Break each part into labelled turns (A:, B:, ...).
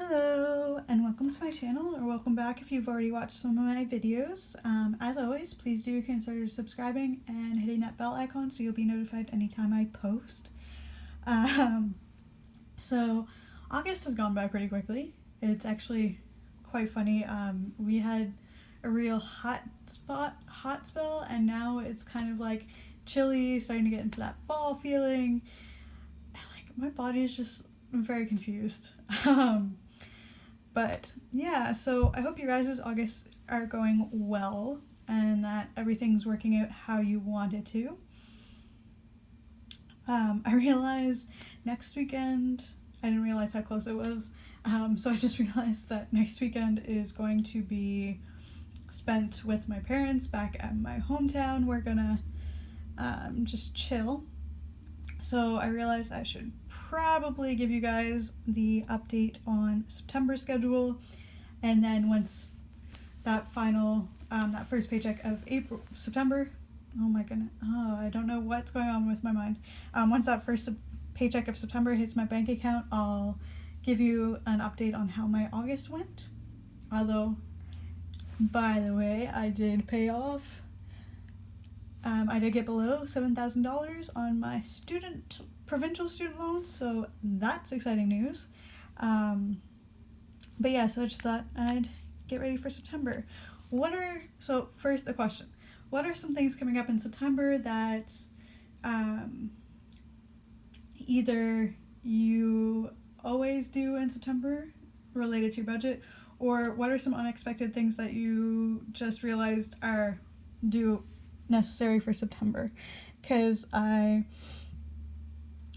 A: Hello and welcome to my channel, or welcome back if you've already watched some of my videos. As always, please do consider subscribing and hitting that bell icon so you'll be notified anytime I post. So August has gone by pretty quickly. It's actually quite funny. We had a real hot spell, and now it's kind of like chilly, starting to get into that fall feeling. Like, my body is just very confused. But yeah, so I hope you guys' August are going well and that everything's working out how you want it to. I realized next weekend, I didn't realize how close it was, so I just realized that next weekend is going to be spent with my parents back at my hometown. We're gonna just chill. So I realized I should probably give you guys the update on September schedule, and then once that final that first paycheck of September, oh my goodness, I don't know what's going on with my mind. Once that first paycheck of September hits my bank account, I'll give you an update on how my August went. Although, by the way, I did pay off. I did get below $7,000 on my provincial student loan, so that's exciting news. But yeah, so I just thought I'd get ready for September. So first, a question. What are some things coming up in September that either you always do in September related to your budget, or what are some unexpected things that you just realized are due necessary for September? Because I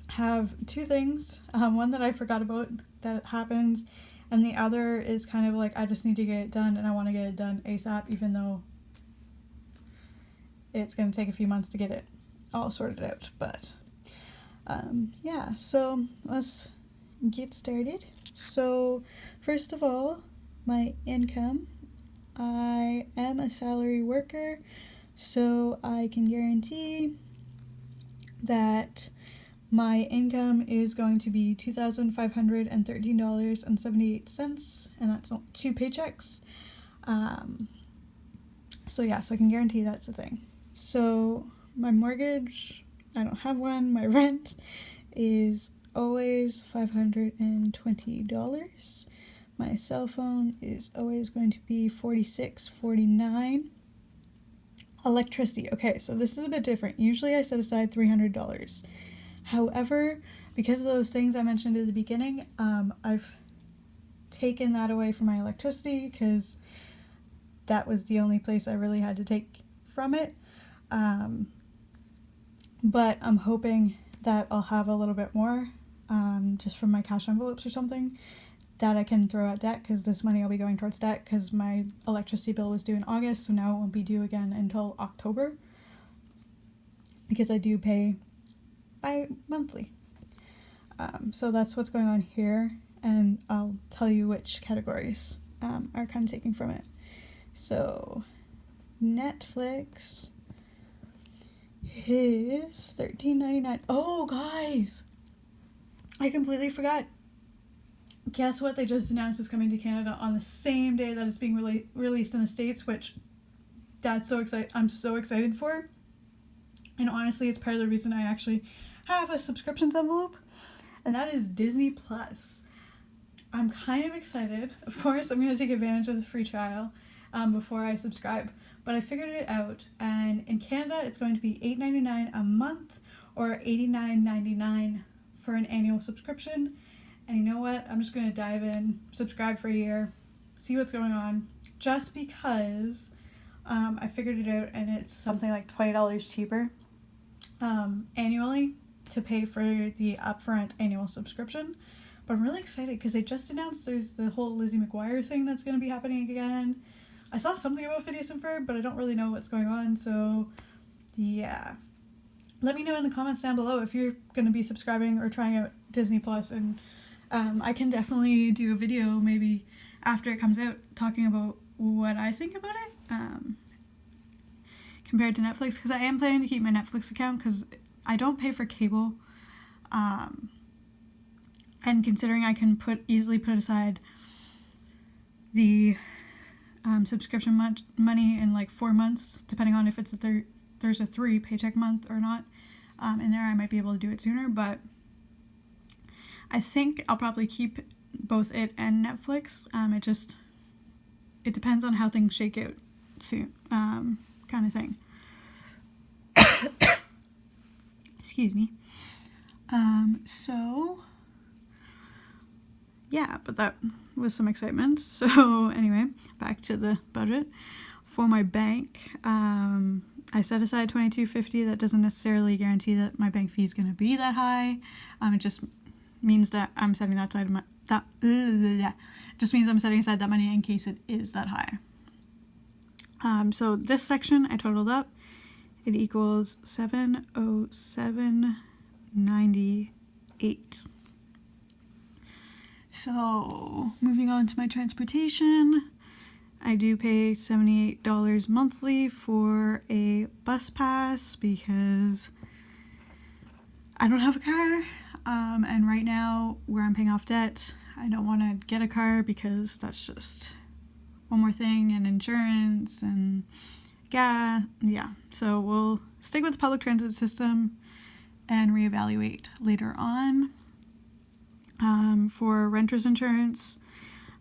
A: have two things, one that I forgot about that happens, and the other is kind of like I just need to get it done, and I want to get it done ASAP, even though it's going to take a few months to get it all sorted out. But yeah, so let's get started. So first of all, my income. I am a salary worker, so I can guarantee that my income is going to be $2,513.78, and that's two paychecks. So I can guarantee that's a thing. So my mortgage, I don't have one. My rent is always $520. My cell phone is always going to be $46.49. Electricity. Okay, so this is a bit different. Usually I set aside $300. However, because of those things I mentioned at the beginning, I've taken that away from my electricity because that was the only place I really had to take from it. But I'm hoping that I'll have a little bit more, just from my cash envelopes or something, that I can throw at debt, because this money will be going towards debt because my electricity bill was due in August, so now it won't be due again until October, because I do pay bi-monthly. So that's what's going on here, and I'll tell you which categories are kind of taking from it. So Netflix is $13.99. Oh, guys, I completely forgot. Guess what? They just announced it's coming to Canada on the same day that it's being released in the States, which I'm so excited for. And honestly, it's part of the reason I actually have a subscriptions envelope, and that is Disney Plus. I'm kind of excited. Of course, I'm going to take advantage of the free trial before I subscribe, but I figured it out, and in Canada, it's going to be $8.99 a month or $89.99 for an annual subscription. And you know what? I'm just going to dive in, subscribe for a year, see what's going on, just because I figured it out, and it's something like $20 cheaper annually to pay for the upfront annual subscription. But I'm really excited because they just announced there's the whole Lizzie McGuire thing that's going to be happening again. I saw something about Phineas and Ferb, but I don't really know what's going on, so yeah. Let me know in the comments down below if you're going to be subscribing or trying out Disney Plus, and I can definitely do a video maybe after it comes out talking about what I think about it compared to Netflix, because I am planning to keep my Netflix account because I don't pay for cable, and considering I can easily put aside the subscription money in like 4 months, depending on if it's there's a 3 paycheck month or not. In there, I might be able to do it sooner, but I think I'll probably keep both it and Netflix. It depends on how things shake out soon, kind of thing. Excuse me. So yeah, but that was some excitement. So anyway, back to the budget. For my bank, I set aside $22.50. That doesn't necessarily guarantee that my bank fee is going to be that high. It just means that I'm setting that aside just means I'm setting aside that money in case it is that high. So this section I totaled up. It equals $707.98. So moving on to my transportation, I do pay $78 monthly for a bus pass because I don't have a car. And right now, where I'm paying off debt, I don't want to get a car because that's just one more thing, and insurance and gas. Yeah, so we'll stick with the public transit system and reevaluate later on. For renter's insurance,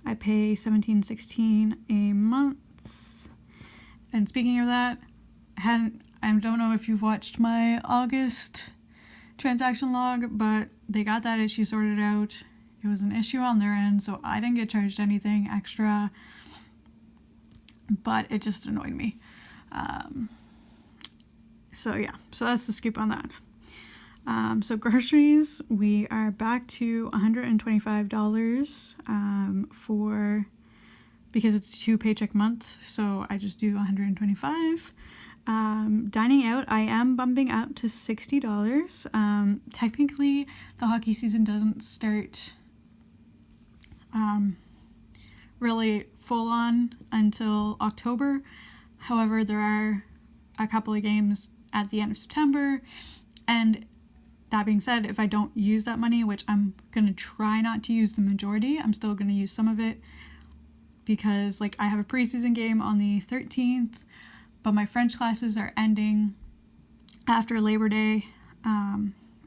A: I pay $17.16 a month. And speaking of that, I don't know if you've watched my August transaction log, but they got that issue sorted out. It was an issue on their end, so I didn't get charged anything extra, but it just annoyed me. So that's the scoop on that. So groceries, we are back to $125 because it's 2 paycheck month, so I just do $125. Dining out, I am bumping up to $60. Technically, the hockey season doesn't start really full on until October. However, there are a couple of games at the end of September, and that being said, if I don't use that money, which I'm going to try not to use the majority, I'm still going to use some of it because like I have a preseason game on the 13th, but my French classes are ending after Labor Day. I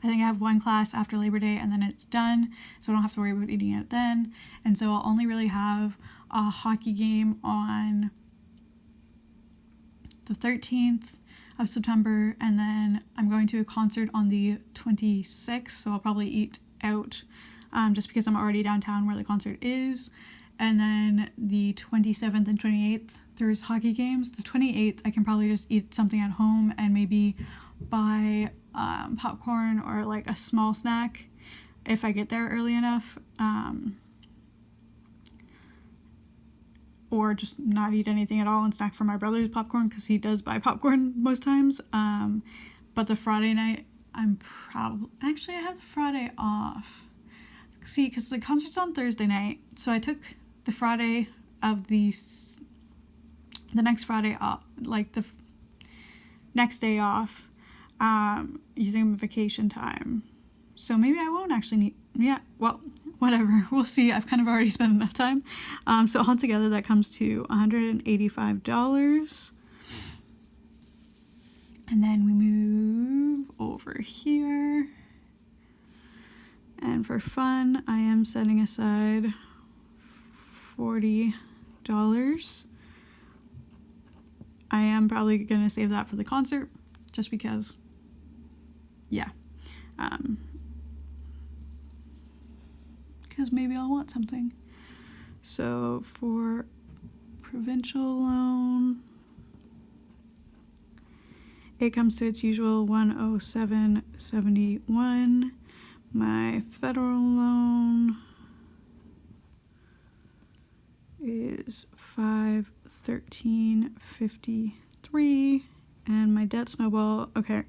A: think I have one class after Labor Day and then it's done, so I don't have to worry about eating it then. And so I'll only really have a hockey game on the 13th of September, and then I'm going to a concert on the 26th, so I'll probably eat out just because I'm already downtown where the concert is. And then the 27th and 28th, there's hockey games. The 28th, I can probably just eat something at home and maybe buy popcorn or like a small snack if I get there early enough. Or just not eat anything at all and snack for my brother's popcorn because he does buy popcorn most times. But the Friday night, I have the Friday off. See, because the concert's on Thursday night, so I took the Friday of the next Friday off, like the next day off, using vacation time. So maybe I won't actually need, whatever, we'll see. I've kind of already spent enough time. So altogether that comes to $185. And then we move over here. And for fun, I am setting aside $40. I am probably going to save that for the concert just because, because maybe I'll want something. So for provincial loan, it comes to its usual $107.71. My federal loan is $513.53, and my debt snowball, okay,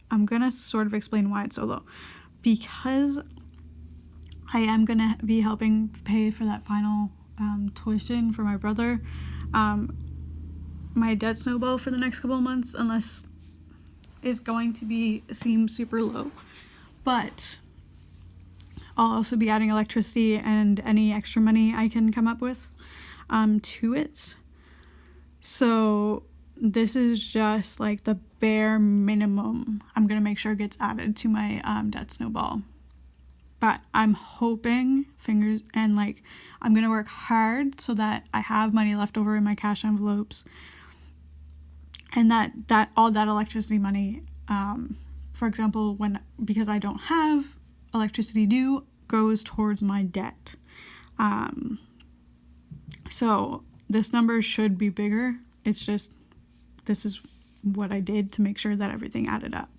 A: I'm gonna sort of explain why it's so low. Because I am gonna be helping pay for that final tuition for my brother. My debt snowball for the next couple of months, unless is going to seem super low, but I'll also be adding electricity and any extra money I can come up with. to it. So this is just like the bare minimum I'm going to make sure gets added to my debt snowball. But I'm hoping, fingers, and like I'm going to work hard so that I have money left over in my cash envelopes, and that all that electricity money, for example, because I don't have electricity due, goes towards my debt. So this number should be bigger. It's just, this is what I did to make sure that everything added up.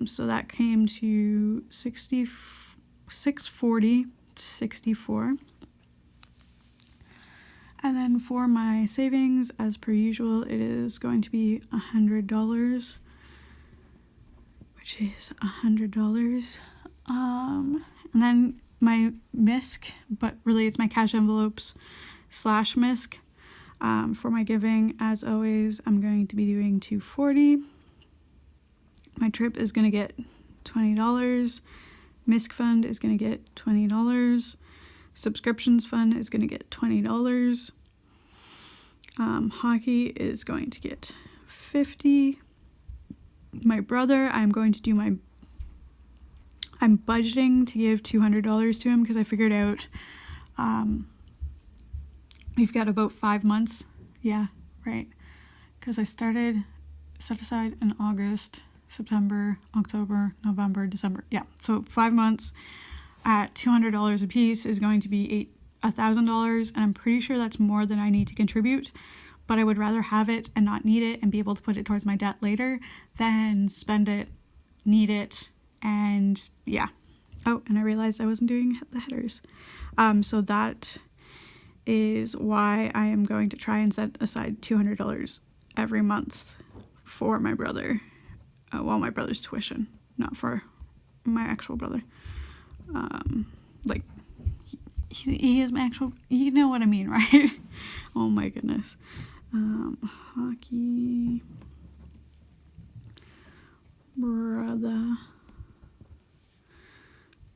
A: So that came to 640.64. And then for my savings, as per usual, it is going to be $100, which is $100. And then my MISC, but really it's my cash envelopes / MISC. For my giving, as always, I'm going to be doing $240. My trip is going to get $20. MISC fund is going to get $20. Subscriptions fund is going to get $20. Hockey is going to get $50. My brother, I'm budgeting to give $200 to him because I figured out we've got about 5 months. Yeah, right. Because I set aside in August, September, October, November, December. Yeah, so 5 months at $200 a piece is going to be $1,000, and I'm pretty sure that's more than I need to contribute, but I would rather have it and not need it and be able to put it towards my debt later than spend it, need it, and yeah. Oh, and I realized I wasn't doing the headers. So that is why I am going to try and set aside $200 every month for my brother. My brother's tuition, not for my actual brother. Like, he is my actual, you know what I mean, right? Oh my goodness. Hockey brother.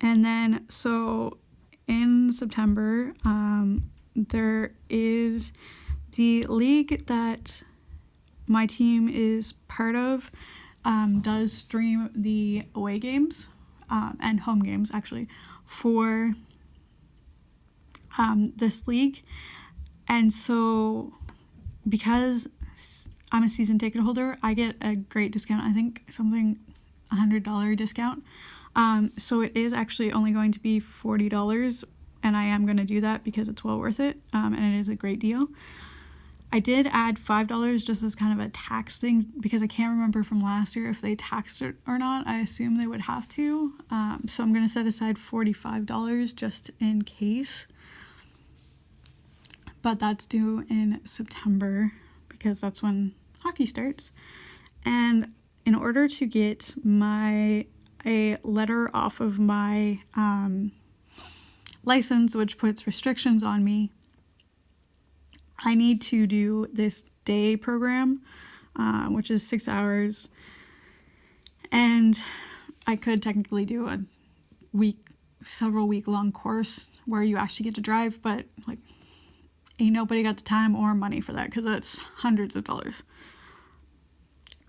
A: And then, so in September, there is the league that my team is part of, does stream the away games, and home games actually, for this league. And so because I'm a season ticket holder, I get a great discount. I think something $100 discount. So it is actually only going to be $40, and I am going to do that because it's well worth it, and it is a great deal. I did add $5 just as kind of a tax thing because I can't remember from last year if they taxed it or not. I assume they would have to. So I'm going to set aside $45 just in case. But that's due in September because that's when hockey starts. And in order to get a letter off of my license, which puts restrictions on me, I need to do this day program, which is 6 hours. And I could technically do a several week long course where you actually get to drive, but like, ain't nobody got the time or money for that because that's hundreds of dollars.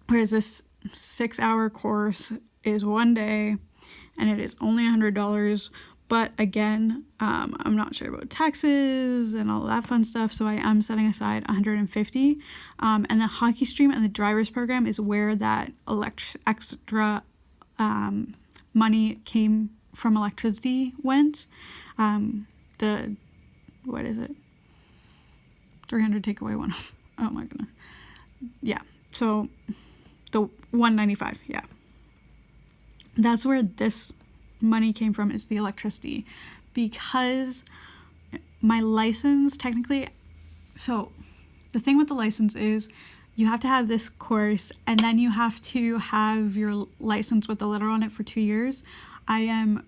A: Whereas this 6 hour course is one day and it is only $100. But again, I'm not sure about taxes and all that fun stuff, so I am setting aside $150. And the hockey stream and the drivers program is where that extra money came from electricity went. What is it? 300 take away one. Oh my goodness. Yeah. So the $195. Yeah. That's where this money came from, is the electricity, because my license technically, so the thing with the license is you have to have this course and then you have to have your license with the letter on it for 2 years. I am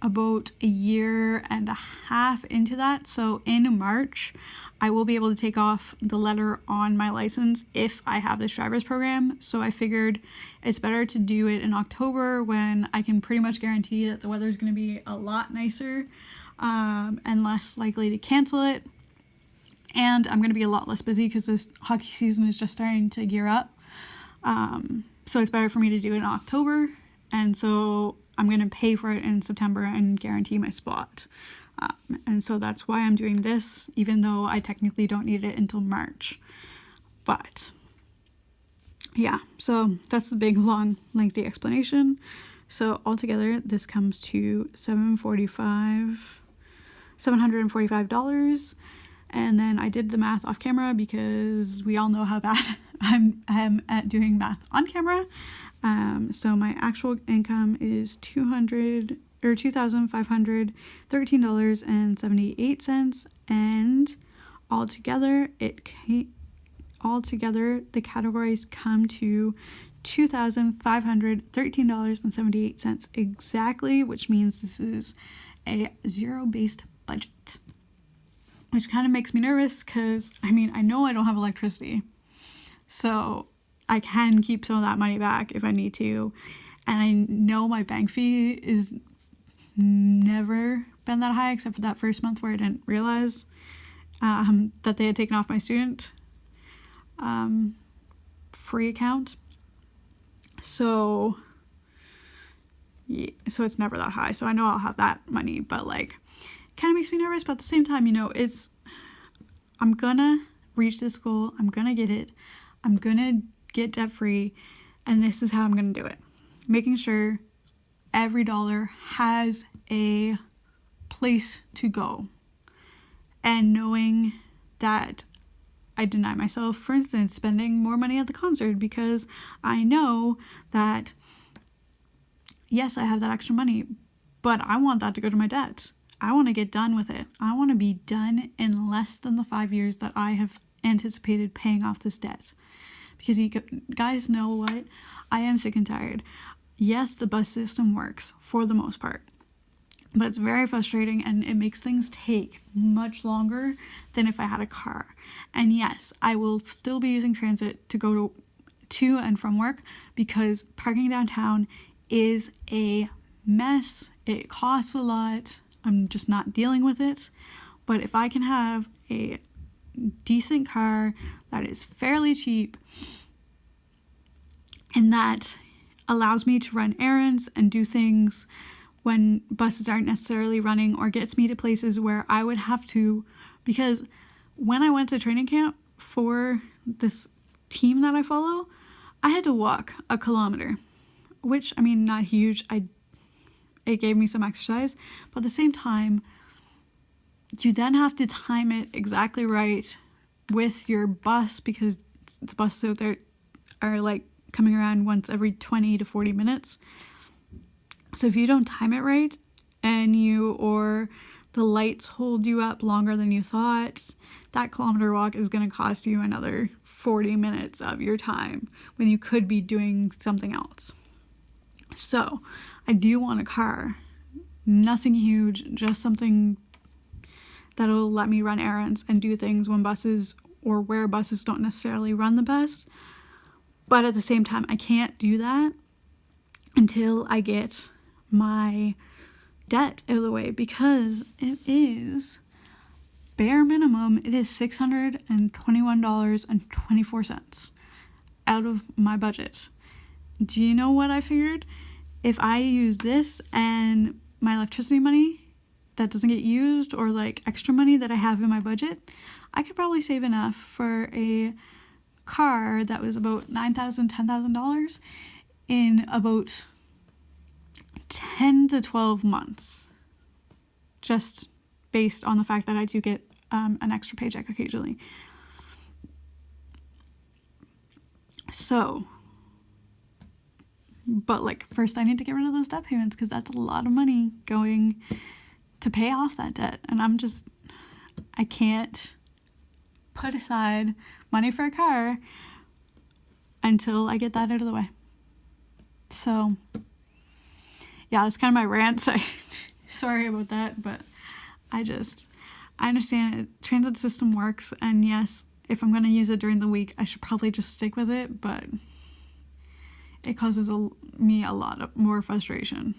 A: about a year and a half into that, so in March I will be able to take off the letter on my license if I have this driver's program. So I figured it's better to do it in October when I can pretty much guarantee that the weather is going to be a lot nicer and less likely to cancel it. And I'm going to be a lot less busy because this hockey season is just starting to gear up. So it's better for me to do it in October. And so I'm going to pay for it in September and guarantee my spot. And so that's why I'm doing this, even though I technically don't need it until March. But yeah, so that's the big, long, lengthy explanation. So altogether, this comes to $745. And then I did the math off camera because we all know how bad I am at doing math on camera. So my actual income is $2,513.78, and altogether the categories come to $2,513.78 exactly, which means this is a zero-based budget, which kind of makes me nervous because I know I don't have electricity, so I can keep some of that money back if I need to. And I know my bank fee is never been that high except for that first month where I didn't realize that they had taken off my student free account. So yeah, so it's never that high. So I know I'll have that money, but like, kind of makes me nervous. But at the same time, I'm gonna reach this goal. I'm gonna get it. I'm gonna get debt free, and this is how I'm gonna do it. Making sure every dollar has a place to go, and knowing that I deny myself, for instance, spending more money at the concert because I know that, yes, I have that extra money, but I want that to go to my debt. I want to get done with it. I want to be done in less than the 5 years that I have anticipated paying off this debt. Because you guys know what? I am sick and tired. Yes, the bus system works for the most part, but it's very frustrating and it makes things take much longer than if I had a car. And yes, I will still be using transit to go to and from work because parking downtown is a mess. It costs a lot. I'm just not dealing with it. But if I can have a decent car that is fairly cheap and that allows me to run errands and do things when buses aren't necessarily running, or gets me to places where I would have to, because when I went to training camp for this team that I follow, I had to walk 1 kilometer, which, not huge. It gave me some exercise, but at the same time, you then have to time it exactly right with your bus, because the buses out there are like coming around once every 20 to 40 minutes. So if you don't time it right and the lights hold you up longer than you thought, that kilometer walk is going to cost you another 40 minutes of your time when you could be doing something else. So I do want a car, nothing huge, just something that'll let me run errands and do things when buses or where buses don't necessarily run the best. But at the same time, I can't do that until I get my debt out of the way, because it is bare minimum. It is $621.24 out of my budget. Do you know what I figured? If I use this and my electricity money that doesn't get used, or like extra money that I have in my budget, I could probably save enough for a car that was about $9,000, $10,000 in about 10 to 12 months, just based on the fact that I do get an extra paycheck occasionally. So, but like, first I need to get rid of those debt payments, because that's a lot of money going to pay off that debt. And I can't put aside money for a car until I get that out of the way. So yeah, that's kind of my rant. Sorry about that, but I understand it. Transit system works, and yes, if I'm going to use it during the week, I should probably just stick with it, but it causes me a lot more frustration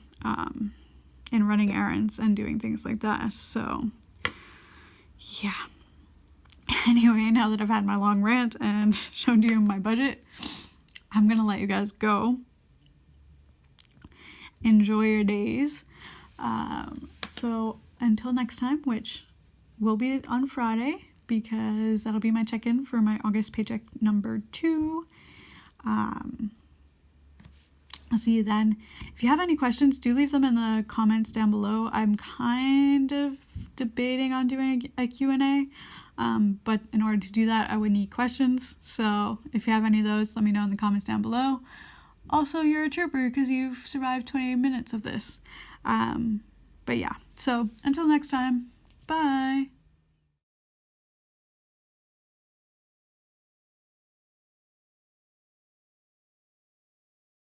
A: in running errands and doing things like that. So yeah. Anyway, now that I've had my long rant and shown you my budget, I'm gonna let you guys go. Enjoy your days. So until next time, which will be on Friday, because that'll be my check-in for my August paycheck number 2. I'll see you then. If you have any questions, do leave them in the comments down below. I'm kind of debating on doing a Q&A, but in order to do that, I would need questions. So if you have any of those, let me know in the comments down below. Also, you're a trooper because you've survived 28 minutes of this. But yeah, so until next time, bye.